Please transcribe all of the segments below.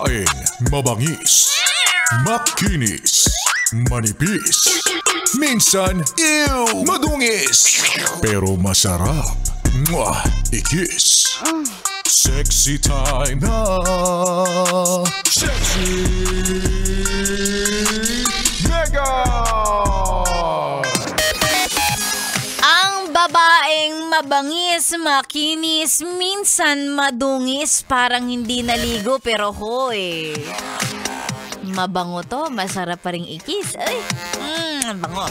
Babaeng mabangis, makinis, manipis, minsan madungis, pero masarap. Mwah! Ikis. Sexy time na. Sexy Mega! Ang babaeng mabangis, makinis, minsan madungis, parang hindi naligo pero hoy. Mabango to, masarap pa ring ikis. Ay, bango.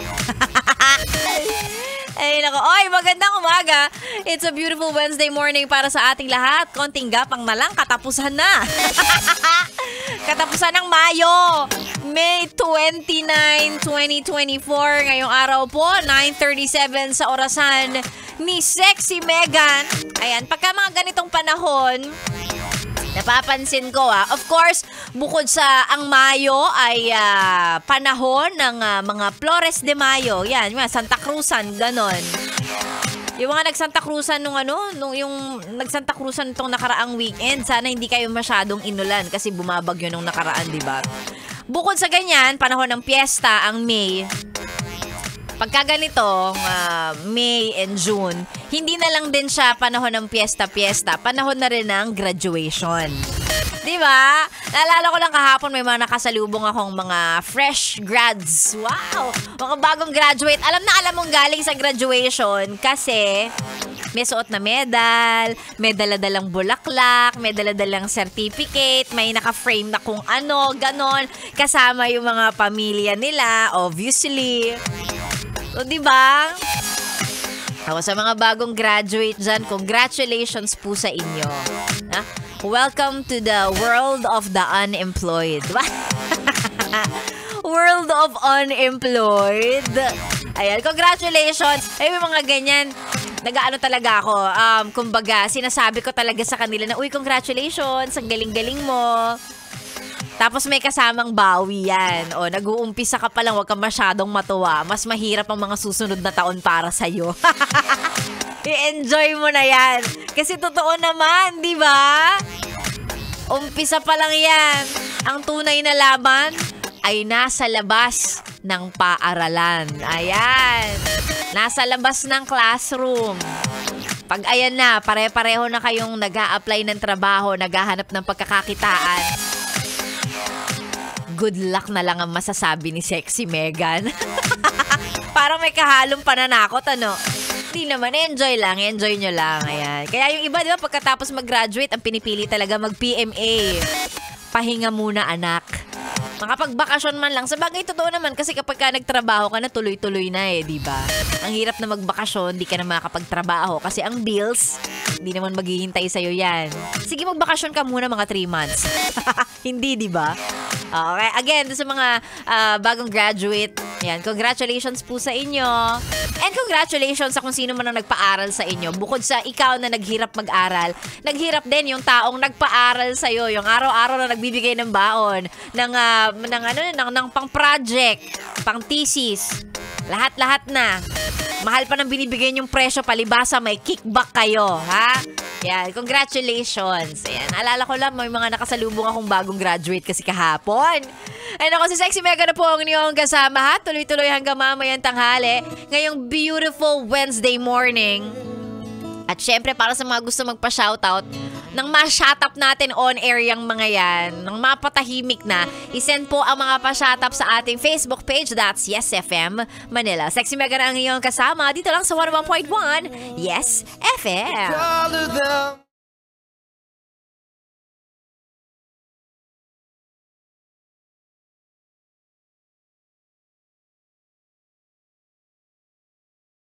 Ay, nako. Oy, magandang umaga. It's a beautiful Wednesday morning para sa ating lahat. Konting gapang na lang, katapusan na. Katapusan ng Mayo. May 29, 2024. Ngayong araw po, 9:37 sa orasan ni Sexy Megan. Ayan, pagka mga ganitong panahon, napapansin ko of course, bukod sa ang Mayo ay panahon ng mga Flores de Mayo. Yan, mga Santa Cruzan, ganon. Yung mga nagsanta Cruzan yung nagsanta Cruzan itong nakaraang weekend, sana hindi kayo masyadong inulan kasi bumabagyo nung nakaraan, di ba? Bukod sa ganyan, panahon ng piyesta, ang May. Pagka ganitong May and June, hindi na lang din siya panahon ng piyesta-piyesta, panahon na rin ng graduation. Diba? Naalala ko lang kahapon may mga nakasalubong akong mga fresh grads. Wow! Mga bagong graduate. Alam na alam mong galing sa graduation kasi may suot na medal, may daladalang bulaklak, may daladalang certificate, may naka-frame na kung ano, ganon. Kasama yung mga pamilya nila, obviously. So, diba? Ako sa mga bagong graduate dyan, congratulations po sa inyo. Welcome to the world of the unemployed. World of unemployed. Ayan, congratulations. Ay, may mga ganyan. Nag-ano talaga ako. Kumbaga, sinasabi ko talaga sa kanila na, uy, congratulations, ang galing-galing mo. Tapos may kasamang bawi yan. O, nag-uumpisa ka pa lang, huwag kang masyadong matuwa. Mas mahirap ang mga susunod na taon para sa'yo. I-enjoy mo na yan. Kasi totoo naman, di ba? Umpisa pa lang yan. Ang tunay na laban ay nasa labas ng paaralan. Ayan. Nasa labas ng classroom. Pag ayan na, pare-pareho na kayong nag-a-apply ng trabaho, naghahanap ng pagkakakitaan, good luck na lang ang masasabi ni Sexy Megan. Parang may kahalong pananakot, ano? Hindi naman, enjoy nyo lang. Ayan. Kaya yung iba, di ba, pagkatapos mag-graduate, ang pinipili talaga mag-PMA. Pahinga muna, anak. Makapagbakasyon man lang. Sa bagay, totoo naman, kasi kapag ka nagtrabaho ka na, tuloy-tuloy na di ba? Ang hirap na magbakasyon, di ka na makakapagtrabaho. Kasi ang bills, hindi naman maghihintay sa'yo yan. Sige, magbakasyon ka muna mga 3 months. Hindi, di ba? Okay, again, sa mga bagong graduate, yan, congratulations po sa inyo. And congratulations sa kung sino man ang nagpaaral sa inyo. Bukod sa ikaw na naghirap mag-aral, naghirap din yung taong nagpaaral sa iyo, yung araw-araw na nagbibigay ng baon, ng pang-project, pang-thesis, lahat-lahat na. Mahal pa ng binibigay yung presyo, palibasa, may kickback kayo, ha? Yan, congratulations. Ayan, alala ko lang, may mga nakasalubong akong bagong graduate kasi kahapon. And ako si Sexy Mega na po ang inyong kasama, ha? Tuloy-tuloy hanggang mamayang tanghali. Ngayong beautiful Wednesday morning. At syempre, para sa mga gusto magpa-shoutout, nang ma-shoutup natin on-air yung mga yan, nang mapatahimik na, isend po ang mga pa-shoutup sa ating Facebook page, that's Yes FM Manila. Sexy Mega na ang iyong kasama, dito lang sa 101.1 Yes FM.